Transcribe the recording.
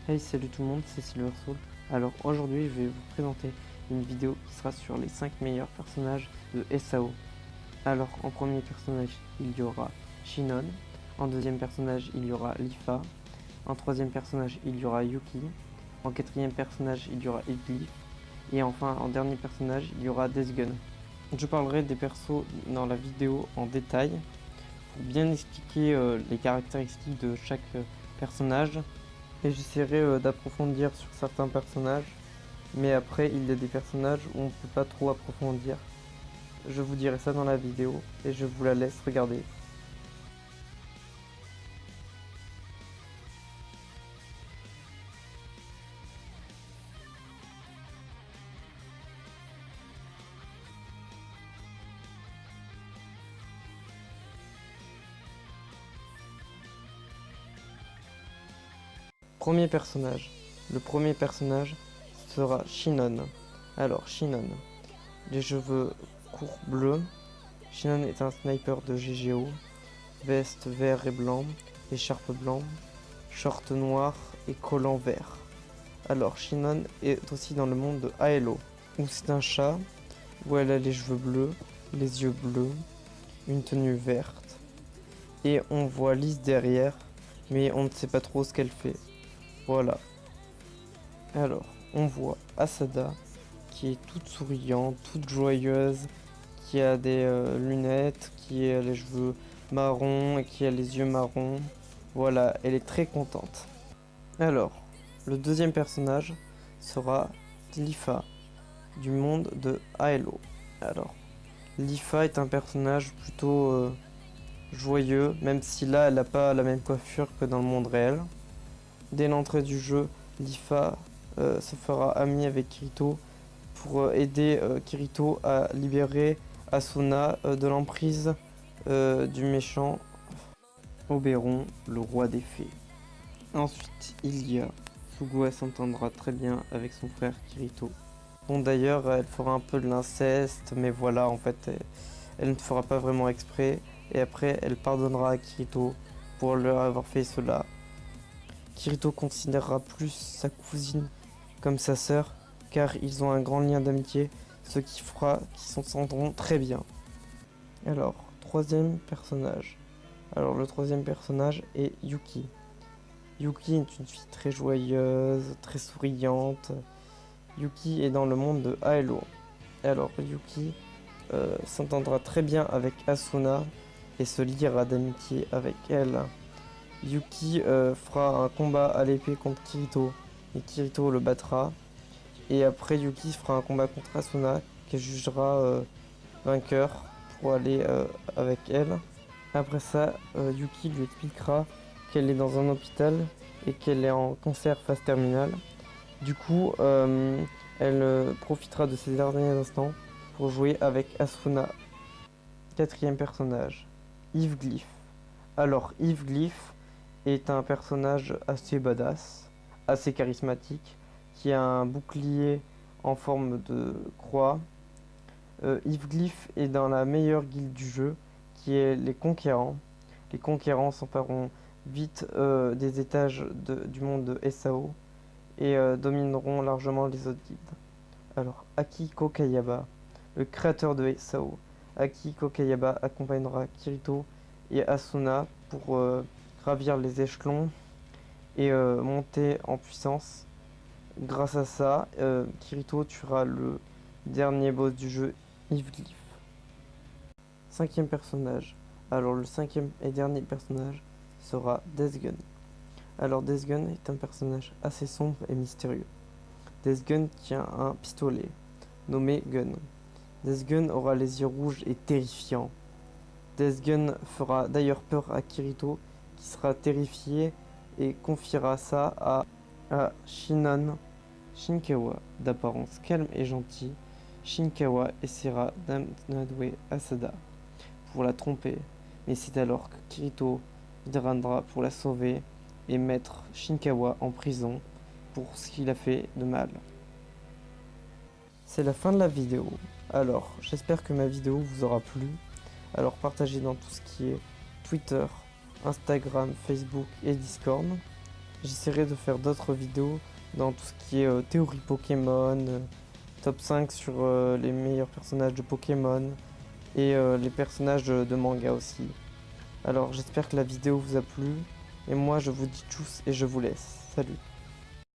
Hey, salut tout le monde, c'est Silversoul. Alors aujourd'hui, je vais vous présenter une vidéo qui sera sur les 5 meilleurs personnages de SAO. Alors en premier personnage, il y aura Shinon. En deuxième personnage, il y aura Lifa. En troisième personnage, il y aura Yuki. En quatrième personnage, il y aura Edglyph. Et enfin, en dernier personnage, il y aura Deathgun. Je parlerai des persos dans la vidéo en détail pour bien expliquer les caractéristiques de chaque personnage. Et j'essaierai d'approfondir sur certains personnages, mais après il y a des personnages où on ne peut pas trop approfondir. Je vous dirai ça dans la vidéo et je vous la laisse regarder. Premier personnage. Le premier personnage sera Shinon. Alors Shinon, les cheveux courts bleus. Shinon est un sniper de GGO. Veste vert et blanc, écharpe blanc, short noir et collant vert. Alors Shinon est aussi dans le monde de Halo, où c'est un chat, où elle a les cheveux bleus, les yeux bleus, une tenue verte, et on voit Lise derrière, mais on ne sait pas trop ce qu'elle fait. Voilà. Alors, on voit Asada, qui est toute souriante, toute joyeuse, qui a des lunettes, qui a les cheveux marrons et qui a les yeux marrons. Voilà, elle est très contente. Alors, le deuxième personnage sera Lifa, du monde de Halo. Alors, Lifa est un personnage plutôt joyeux, même si là, elle n'a pas la même coiffure que dans le monde réel. Dès l'entrée du jeu, Lifa se fera amie avec Kirito pour aider Kirito à libérer Asuna de l'emprise du méchant Oberon, le roi des fées. Ensuite, il y a Sugua s'entendra très bien avec son frère Kirito. Bon, d'ailleurs, elle fera un peu de l'inceste, mais voilà, en fait, elle ne fera pas vraiment exprès. Et après, elle pardonnera à Kirito pour leur avoir fait cela. Kirito considérera plus sa cousine comme sa sœur, car ils ont un grand lien d'amitié, ce qui fera qu'ils s'entendront très bien. Alors, troisième personnage. Alors, le troisième personnage est Yuki. Yuki est une fille très joyeuse, très souriante. Yuki est dans le monde de Halo. Alors, Yuki s'entendra très bien avec Asuna et se liera d'amitié avec elle. Yuki fera un combat à l'épée contre Kirito et Kirito le battra. Et après Yuki fera un combat contre Asuna qu'elle jugera vainqueur pour aller avec elle. Après ça, Yuki lui expliquera qu'elle est dans un hôpital et qu'elle est en cancer phase terminale. Du coup, elle profitera de ses derniers instants pour jouer avec Asuna. Quatrième personnage, Edglyph. Alors Edglyph est un personnage assez badass, assez charismatique, qui a un bouclier en forme de croix. Edglyph est dans la meilleure guilde du jeu, qui est les Conquérants. Les Conquérants s'empareront vite des étages du monde de SAO et domineront largement les autres guildes. Alors, Akiko Kayaba, le créateur de SAO. Akiko Kayaba accompagnera Kirito et Asuna pour gravir les échelons et monter en puissance. Grâce à ça, Kirito tuera le dernier boss du jeu, Edglyph. Cinquième personnage. Alors le cinquième et dernier personnage sera Deathgun. Alors Deathgun est un personnage assez sombre et mystérieux. Deathgun tient un pistolet, nommé Gun. Deathgun aura les yeux rouges et terrifiants. Deathgun fera d'ailleurs peur à Kirito, qui sera terrifié et confiera ça à Shinon. Shinkawa, d'apparence calme et gentil, Shinkawa essaiera d'amadouer Asada pour la tromper, mais c'est alors que Kirito viendra pour la sauver et mettre Shinkawa en prison pour ce qu'il a fait de mal. C'est la fin de la vidéo. Alors, j'espère que ma vidéo vous aura plu. Alors partagez dans tout ce qui est Twitter, Instagram, Facebook et Discord. j'essaierai de faire d'autres vidéos dans tout ce qui est théorie Pokémon, top 5 sur les meilleurs personnages de Pokémon et les personnages de manga aussi. Alors j'espère que la vidéo vous a plu et moi je vous dis tchuss et je vous laisse. Salut.